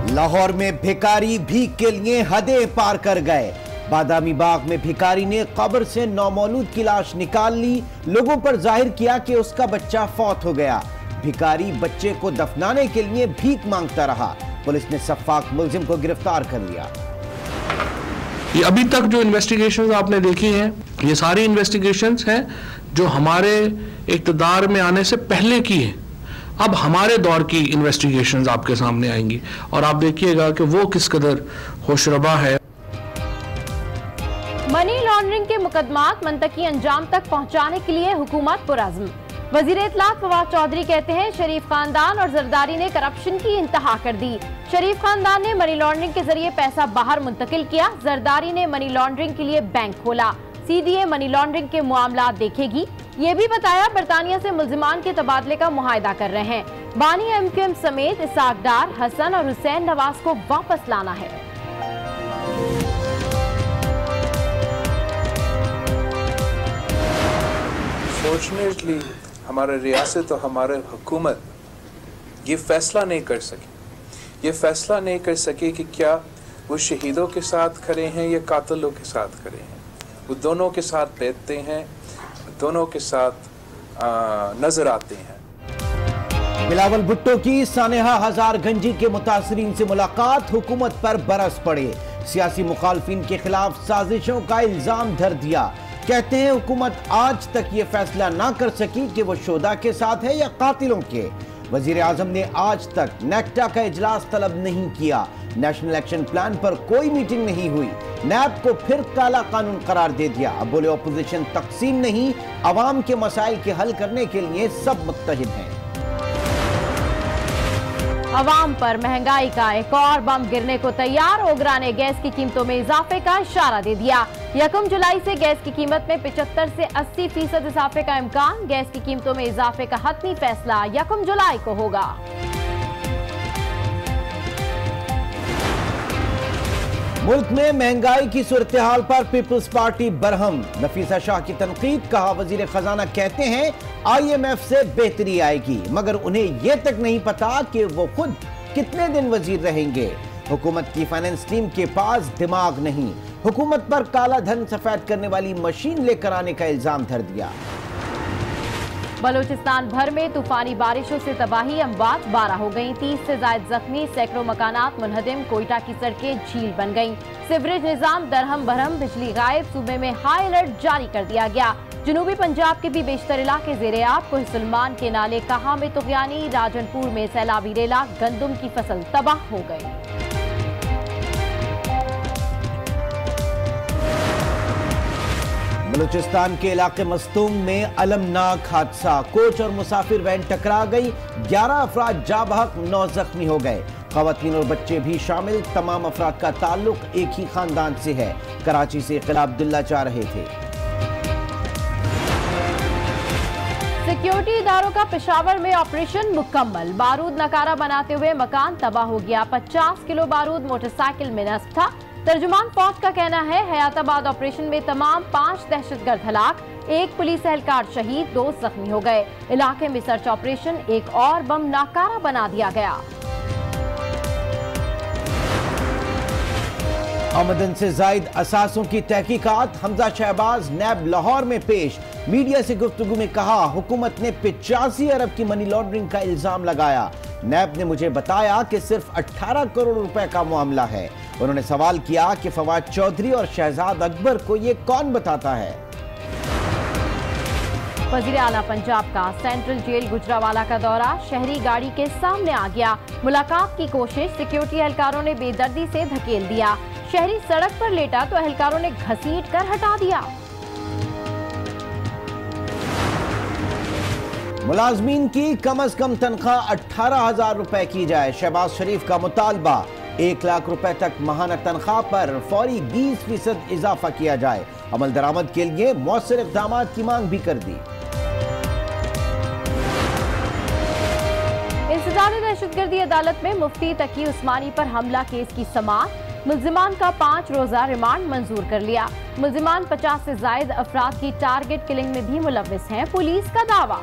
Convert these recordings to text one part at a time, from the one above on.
लाहौर में भिखारी भीख के लिए हदें पार कर गए। बादामी बाग में भिखारी ने कब्र से नौमौलूद की लाश निकाल ली। लोगों पर जाहिर किया कि उसका बच्चा फौत हो गया। भिखारी बच्चे को दफनाने के लिए भीख मांगता रहा। पुलिस ने सफाक मुलजिम को गिरफ्तार कर लिया। ये अभी तक जो इन्वेस्टिगेशंस आपने देखी हैं, ये सारी इन्वेस्टिगेशंस हैं जो हमारे इक़्तिदार में आने से पहले की हैं। अब हमारे दौर की इन्वेस्टिगेशंस आपके सामने आएंगी और आप देखिएगा कि वो किस कदर होशरबा है। मनी लॉन्ड्रिंग के मुकदमात मंतकी अंजाम तक पहुंचाने के लिए हुकूमत पुरअज़्म। वज़ीर इत्तलात फवाद चौधरी कहते हैं, शरीफ खानदान और जरदारी ने करप्शन की इंतहा कर दी। शरीफ खानदान ने मनी लॉन्ड्रिंग के जरिए पैसा बाहर मुंतकिल किया। जरदारी ने मनी लॉन्ड्रिंग के लिए बैंक खोला। सीडीए मनी लॉन्ड्रिंग के मामला देखेगी। ये भी बताया बरतानिया से मुल्जिमान के तबादले का मुआहदा कर रहे हैं। बानी एमक्यूएम समेत इसाक डार, हसन और हुसैन नवाज को वापस लाना है। फॉर्चुनेटली हमारे रियासत और हमारे हुकूमत ये फैसला नहीं कर सकी। ये फैसला नहीं कर सके कि क्या वो शहीदों के साथ खड़े हैं या कातिलों के साथ खड़े हैं। वो दोनों के साथ बैठते हैं, दोनों के साथ नजर आते हैं। बिलावल भुट्टो की सानेहा हजारगंजी के मुतासरीन से मुलाकात। हुकूमत पर बरस पड़े। सियासी मुखालफिन के खिलाफ साजिशों का इल्जाम धर दिया। कहते हैं हुकूमत आज तक ये फैसला ना कर सकी कि वो शोधा के साथ है या कातिलों के। वजीर आजम ने आज तक नेक्टा का इजलास तलब नहीं किया। नेशनल एक्शन प्लान पर कोई मीटिंग नहीं हुई। नैब को फिर काला कानून करार दे दिया। अब बोले ऑपोजिशन तकसीम नहीं, अवाम के मसाइल के हल करने के लिए सब मुत्तहिद हैं। अवाम पर महंगाई का एक और बम गिरने को तैयार। ओगरा ने गैस की कीमतों में इजाफे का इशारा दे दिया। 1 जुलाई से गैस की कीमत में 75 से 80% इजाफे का इम्कान। गैस की कीमतों में इजाफे का हतमी फैसला 1 जुलाई को होगा। मुल्क में महंगाई की सूरत हाल पर पीपल्स पार्टी बरहम। नफीसा शाह की तनकीद। कहा, वजीर खजाना कहते हैं IMF से बेहतरी आएगी, मगर उन्हें यह तक नहीं पता कि वो खुद कितने दिन वजीर रहेंगे। हुकूमत की फाइनेंस टीम के पास दिमाग नहीं। हुकूमत पर काला धन सफेद करने वाली मशीन लेकर आने का इल्जाम धर दिया। बलूचिस्तान भर में तूफानी बारिशों से तबाही, अमवात 12 हो गई। 30 से ज्यादा जख्मी, सैकड़ों मकानात मुनहदिम। कोयटा की सड़कें झील बन गईं। सीवरेज निजाम दरहम बरहम, बिजली गायब। सूबे में हाई अलर्ट जारी कर दिया गया। जनूबी पंजाब के भी बेशतर इलाके ज़ेरे आब। कोहिसलमान के नाले कहा में तुगयानी। राजनपुर में सैलाबी रेला। गंदम की फसल तबाह हो गई। बलूचिस्तान के इलाके मस्तूम में अलमनाक हादसा। कोच और मुसाफिर वैन टकरा गई। 11 अफराद जाबहक, 9 जख्मी हो गए। खवातीन और बच्चे भी शामिल। तमाम अफराद का ताल्लुक एक ही खानदान से है। कराची से किला अब्दुल्ला जा रहे थे। सिक्योरिटी इदारों का पेशावर में ऑपरेशन मुकम्मल। बारूद नकारा बनाते हुए मकान तबाह हो गया। 50 किलो बारूद मोटरसाइकिल में नस्ब था। तर्जुमान फौज का कहना है, हयाताबाद ऑपरेशन में तमाम 5 दहशतगर्द हलाक। 1 पुलिस एहलकार शहीद, 2 जख्मी हो गए। इलाके में सर्च ऑपरेशन। एक और बम नाकारा बना दिया गया। आमदन से जायद असासों की तहकीकात। हमजा शहबाज नैब लाहौर में पेश। मीडिया से गुफ्तगू में कहा, हुकूमत ने 85 अरब की मनी लॉन्ड्रिंग का इल्जाम लगाया। नैब ने मुझे बताया कि सिर्फ 18 करोड़ रुपए का मामला है। उन्होंने सवाल किया कि फवाद चौधरी और शहजाद अकबर को ये कौन बताता है। वज़ीर आला पंजाब का सेंट्रल जेल गुजरावाला का दौरा। शहरी गाड़ी के सामने आ गया। मुलाकात की कोशिश। सिक्योरिटी एहलकारों ने बेदर्दी से धकेल दिया। शहरी सड़क पर लेटा तो एहलकारों ने घसीट कर हटा दिया। मुलाजमीन की कम अज कम तनख्वाह 18,000 रुपए की जाए। शहबाज शरीफ का मुतालबा। 1 लाख रुपए तक माहाना तनख्वाह पर फौरी 20% इजाफा किया जाए। अमल दरामद के लिए मौसर इक़दाम की मांग भी कर दी। इंसदाद दहशतगर्दी अदालत में मुफ्ती तकी उस्मानी पर हमला केस की समाअत। मुल्जिमान का 5 रोजा रिमांड मंजूर कर लिया। मुल्जिमान 50 से जायद अफराद की टारगेट किलिंग में भी मुलव्विस हैं, पुलिस का दावा।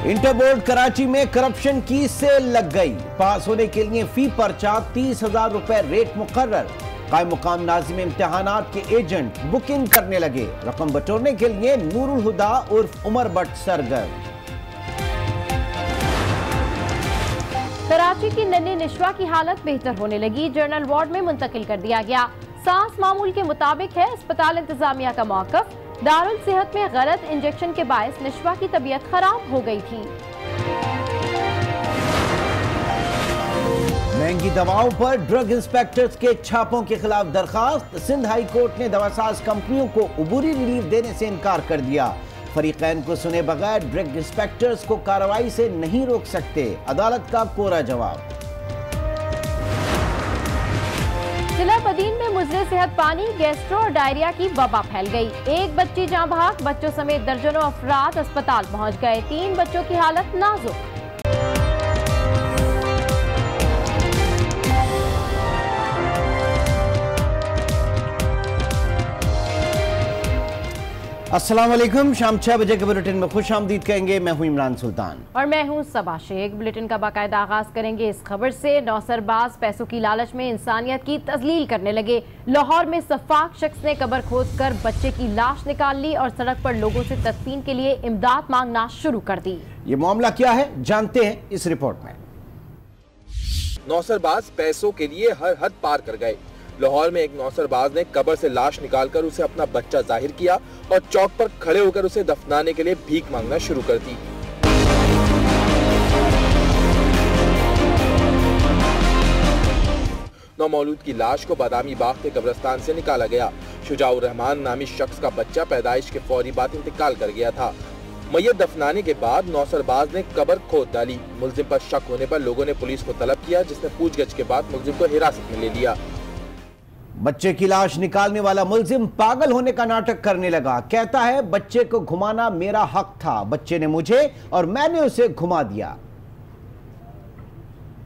इंटर बोर्ड कराची में करप्शन की सेल लग गई। पास होने के लिए फी पर्चा 30,000 रुपए रेट मुकर्रर। कायम मुकाम नाज़िम इम्तिहानात के एजेंट बुकिंग करने लगे। रकम बटोरने के लिए नूरुल हुदा उर्फ उमर भट्ट सरगर्म। कराची की नन्ही निशवा की हालत बेहतर होने लगी। जनरल वार्ड में मुंतकिल कर दिया गया। सांस मामूल के मुताबिक है। अस्पताल इंतजामिया का मौकफ। दारुल सेहत में गलत इंजेक्शन के बायस निशवा की तबीयत खराब हो गई थी। महंगी दवाओं पर ड्रग इंस्पेक्टर्स के छापों के खिलाफ दरखास्त। सिंध हाई कोर्ट ने दवासाज कंपनियों को उबूरी रिलीफ देने से इनकार कर दिया। फरीकैन को सुने बगैर ड्रग इंस्पेक्टर्स को कार्रवाई से नहीं रोक सकते। अदालत का कोरा जवाब। जिला बदीन में मुजरे सेहत पानी, गैस्ट्रो और डायरिया की वबा फैल गई। एक बच्ची जाँ बहक, बच्चों समेत दर्जनों अफराद अस्पताल पहुंच गए। 3 बच्चों की हालत नाजुक। अस्सलाम वालेकुम। शाम 6 बजे के बुलेटिन में खुश आमदीद कहेंगे। मैं हूं इमरान सुल्तान और मैं हूं सबा शेख। बुलेटिन का बाकायदा आगाज करेंगे इस खबर से। नौसरबाज पैसों की लालच में इंसानियत की तजलील करने लगे। लाहौर में सफाक शख्स ने कब्र खोदकर बच्चे की लाश निकाल ली और सड़क पर लोगों से तदफीन के लिए इमदाद मांगना शुरू कर दी। ये मामला क्या है जानते हैं इस रिपोर्ट में। नौसरबाज पैसों के लिए हर हद पार कर गए। लाहौर में एक नौसरबाज ने कब्र से लाश निकालकर उसे अपना बच्चा जाहिर किया और चौक पर खड़े होकर उसे दफनाने के लिए भीख मांगना शुरू कर दी। नौमौलूद की लाश को बादामी बाग के कब्रिस्तान से निकाला गया। शुजाउर रहमान नामी शख्स का बच्चा पैदाइश के फौरी बाद इंतकाल कर गया था। मैयत दफनाने के बाद नौसरबाज ने कब्र खोद डाली। मुलजिम पर शक होने पर लोगों ने पुलिस को तलब किया, जिसने पूछगछ के बाद मुलजिम को हिरासत में ले लिया। बच्चे की लाश निकालने वाला मुलजिम पागल होने का नाटक करने लगा। कहता है बच्चे को घुमाना मेरा हक था, बच्चे ने मुझे और मैंने उसे घुमा दिया।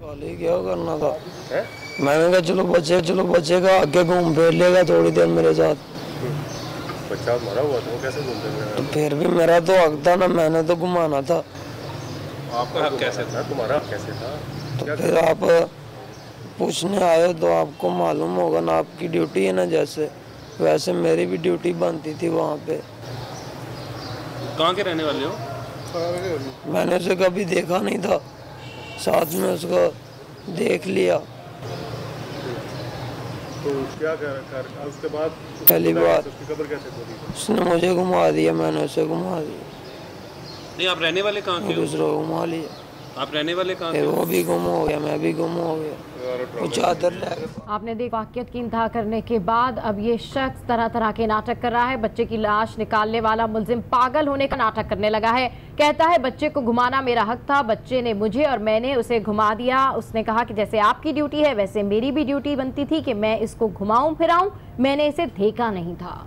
क्या करना था? मैंने कहा चलो बच्चे का आगे घूम फिर लेगा थोड़ी देर मेरे साथ। बच्चा मरा हुआ था, कैसे घूम फिर? तो फिर भी मेरा तो हक था ना, मैंने तो घुमाना था। आपका हक कैसे था? तुम्हारा हक कैसे था? तो फिर आप पूछने आए तो आपको मालूम होगा ना, आपकी ड्यूटी है ना, जैसे वैसे मेरी भी ड्यूटी बनती थी वहाँ पे। कहाँ के रहने वाले हो? मैंने उसे कभी देखा नहीं था, साथ में उसको देख लिया। तो क्या कर उसके बाद पहली बार उसकी कब्र कैसे खोदी? उसने मुझे घुमा दिया, मैंने उसे घुमा दिया। नहीं, आप रहने वाले कहाँ के हो? दूसरा घुमा लिया। आप रहने वाले कहाँ के? वो भी गुम हो गया, मैं भी गुम हो गया। चादर आपने देखा वाक़ियत की इंतहा करने के बाद अब ये शख्स तरह तरह के नाटक कर रहा है। बच्चे की लाश निकालने वाला मुलजिम पागल होने का नाटक करने लगा है। कहता है बच्चे को घुमाना मेरा हक था, बच्चे ने मुझे और मैंने उसे घुमा दिया। उसने कहा कि जैसे आपकी ड्यूटी है वैसे मेरी भी ड्यूटी बनती थी कि मैं इसको घुमाऊं फिराऊं, मैंने इसे देखा नहीं था।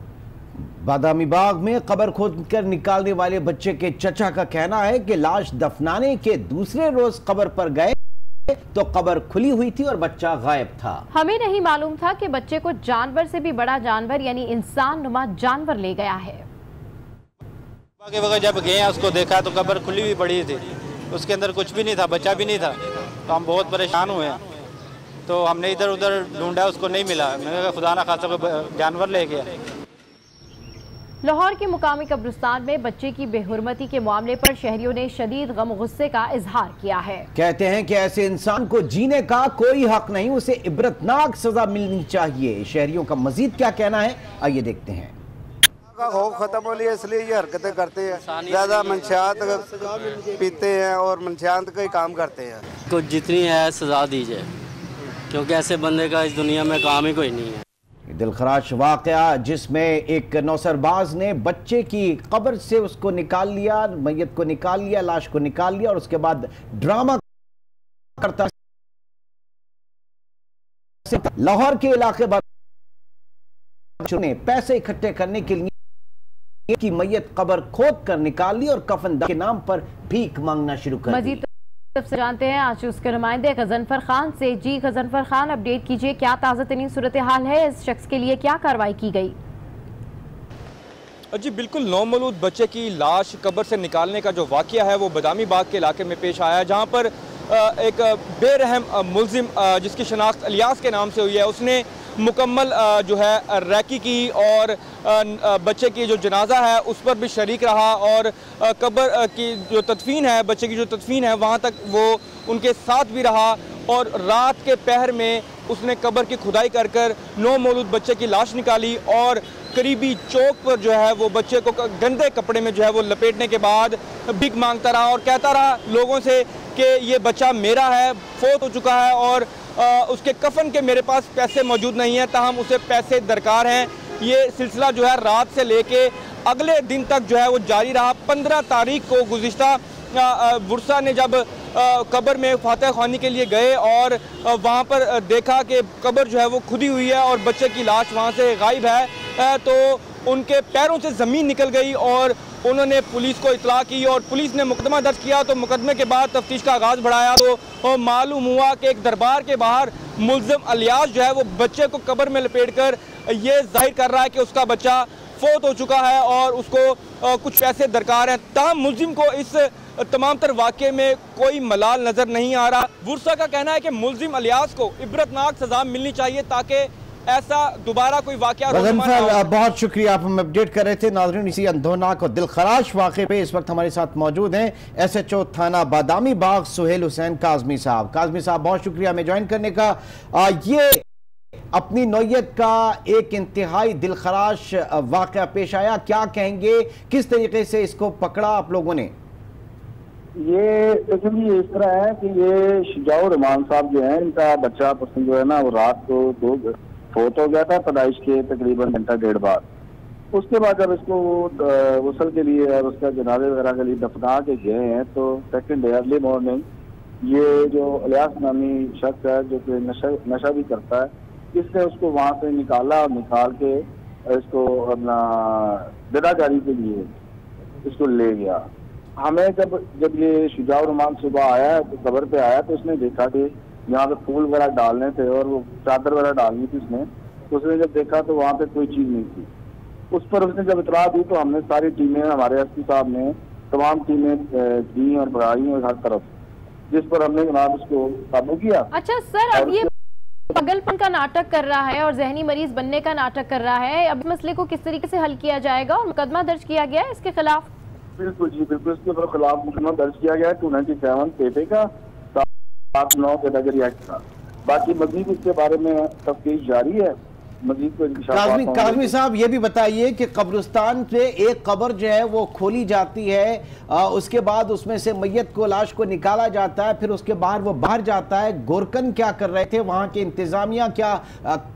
बादामी बाग में कब्र खोदकर निकालने वाले बच्चे के चचा का कहना है कि लाश दफनाने के दूसरे रोज कब्र पर गए तो कब्र खुली हुई थी और बच्चा गायब था। हमें नहीं मालूम था कि बच्चे को जानवर से भी बड़ा जानवर यानी इंसान नुमा जानवर ले गया है। जब गए उसको देखा तो कब्र खुली हुई पड़ी थी, उसके अंदर कुछ भी नहीं था, बच्चा भी नहीं था। तो हम बहुत परेशान हुए हैं, तो हमने इधर उधर ढूंढा, उसको नहीं मिला। मैंने कहा खुदा ना खासा कोई जानवर ले गया। लाहौर के मुकामी कब्रिस्तान में बच्चे की बेहुरमती के मामले पर शहरियों ने शदीद गम गुस्से का इजहार किया है। कहते हैं कि ऐसे इंसान को जीने का कोई हक नहीं, उसे इबरतनाक सजा मिलनी चाहिए। शहरियों का मजीद क्या कहना है, आइए देखते हैं। का खौफ खत्म हो लिया, इसलिए ये हरकतें करते हैं। ज्यादा मंशियात पीते हैं और मंशियात का ही काम करते हैं। को जितनी है सजा दीजिए, क्योंकि ऐसे बंदे का इस दुनिया में काम ही कोई नहीं है। दिलखराश वाकया जिसमें एक नौसरबाज ने बच्चे की कब्र से उसको निकाल लिया, मैयत को निकाल लिया, लाश को निकाल लिया और उसके बाद ड्रामा करता। लाहौर के इलाके ने पैसे इकट्ठे करने के लिए की मैयत कब्र खोद कर निकाल ली और कफन के नाम पर भीख मांगना शुरू कर दी। से जानते हैं आज उसके नुमाइंदे गजनफर खान से। जी गजनफर खान, अपडेट कीजिए, क्या ताज़ा तरीन सूरत हाल है, इस शख्स के लिए क्या कार्रवाई की गई? जी बिल्कुल, नौमौलूद बच्चे की लाश कब्र से निकालने का जो वाक़या है वो बदामी बाग के इलाके में पेश आया है, जहाँ पर एक बेरहम मुलजिम जिसकी शनाख्त इलियास के नाम से हुई है, उसने मुकम्मल जो है रैकी की और बच्चे की जो जनाजा है उस पर भी शरीक रहा और कब्र की जो तदफीन है, बच्चे की जो तदफीन है वहाँ तक वो उनके साथ भी रहा और रात के पहर में उसने कब्र की खुदाई कर कर नौमौलूद बच्चे की लाश निकाली और करीबी चौक पर जो है वो बच्चे को गंदे कपड़े में जो है वो लपेटने के बाद भीख मांगता रहा और कहता रहा लोगों से कि ये बच्चा मेरा है, फौत हो चुका है और उसके कफन के मेरे पास पैसे मौजूद नहीं हैं, ताहम उसे पैसे दरकार हैं। ये सिलसिला जो है रात से लेके अगले दिन तक जो है वो जारी रहा। 15 तारीख को गुज़िश्ता बुरसा ने जब कब्र में फातह ख्वानी के लिए गए और वहाँ पर देखा कि कब्र जो है वो खुदी हुई है और बच्चे की लाश वहाँ से गायब है, तो उनके पैरों से ज़मीन निकल गई और उन्होंने पुलिस को इतला की और पुलिस ने मुकदमा दर्ज किया। तो मुकदमे के बाद तफ्तीश का आगाज़ बढ़ाया तो मालूम हुआ कि एक दरबार के बाहर मुलजिम इलियास जो है वो बच्चे को कब्र में लपेट कर ये जाहिर कर रहा है कि उसका बच्चा फौत हो चुका है और उसको कुछ पैसे दरकार हैं। ताहम मुलजिम को इस तमाम तर वाक़े में कोई मलाल नज़र नहीं आ रहा। बुरसा का कहना है कि मुलजिम इलियास को इबरतनाक सज़ा मिलनी चाहिए ताकि ऐसा दोबारा कोई वाक़या बहुत शुक्रिया, आप हम अपडेट कर रहे थे। नाज़रीन, इसी अंधोनाक और दिलखराश वाक़े पे इस वक्त हमारे साथ मौजूद हैं SHO थाना बादामी बाग सुहेल हुसैन काज़मी साहब। काज़मी साहब, बहुत शुक्रिया हमें ज्वाइन करने का। ये अपनी नौयत का एक इंतहाई दिलखराश वाक़या पेश आया, क्या कहेंगे, किस तरीके से इसको पकड़ा आप लोगों ने? ये एक्चुअली इस तरह है कि ये शुजाउर रहमान साहब जो है, इनका बच्चा पसंद जो है ना वो रात को फौत हो गया था पैदाइश के तकरीबन घंटा डेढ़ बाद। उसके बाद जब इसको गुस्ल के लिए और उसका जनाजे वगैरह के लिए दफना के गए हैं तो सेकंड डे अर्ली मॉर्निंग ये जो इलियास नामी शख्स है जो कि नशा भी करता है, इसने उसको वहाँ से निकाला और निकाल के इसको अपना बिदाकारी के लिए इसको ले गया। हमें जब ये शुजाउर रहमान सुबह आया तो कब्र पे आया तो उसने देखा कि यहाँ पे फूल वगैरह डालने थे और वो चादर वगैरह डालनी थी उसने, तो उसने जब देखा तो वहाँ पे कोई चीज़ नहीं थी। उस पर उसने जब इतला दी तो हमने सारी टीमें, हमारे SP साहब ने तमाम टीमें दी और बढ़ाई और हर तरफ, जिस पर हमने जनाब उसको काबू किया। अच्छा सर, अब ये पागलपन का नाटक कर रहा है और जहनी मरीज बनने का नाटक कर रहा है, अब मसले को किस तरीके से हल किया जाएगा और मुकदमा दर्ज किया गया है इसके खिलाफ? बिल्कुल जी बिल्कुल, इसके खिलाफ मुकदमा दर्ज किया गया है 297 पेटे का 7/9 कैटेगरी एक्ट का। बाकी मजीद इसके बारे में तफ्तीश जारी है। काज़मी साहब, ये भी बताइए कि कब्रिस्तान से एक कब्र जो है वो खोली जाती है, उसके बाद उसमें से मैयत को, लाश को निकाला जाता है, फिर उसके बाद वो बाहर जाता है। गोरकन क्या कर रहे थे वहाँ के इंतजामिया, क्या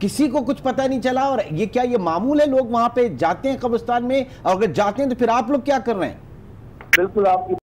किसी को कुछ पता नहीं चला? और ये क्या ये मामूल है, लोग वहाँ पे जाते हैं कब्रिस्तान में, और अगर जाते हैं तो फिर आप लोग क्या कर रहे हैं? बिल्कुल आपकी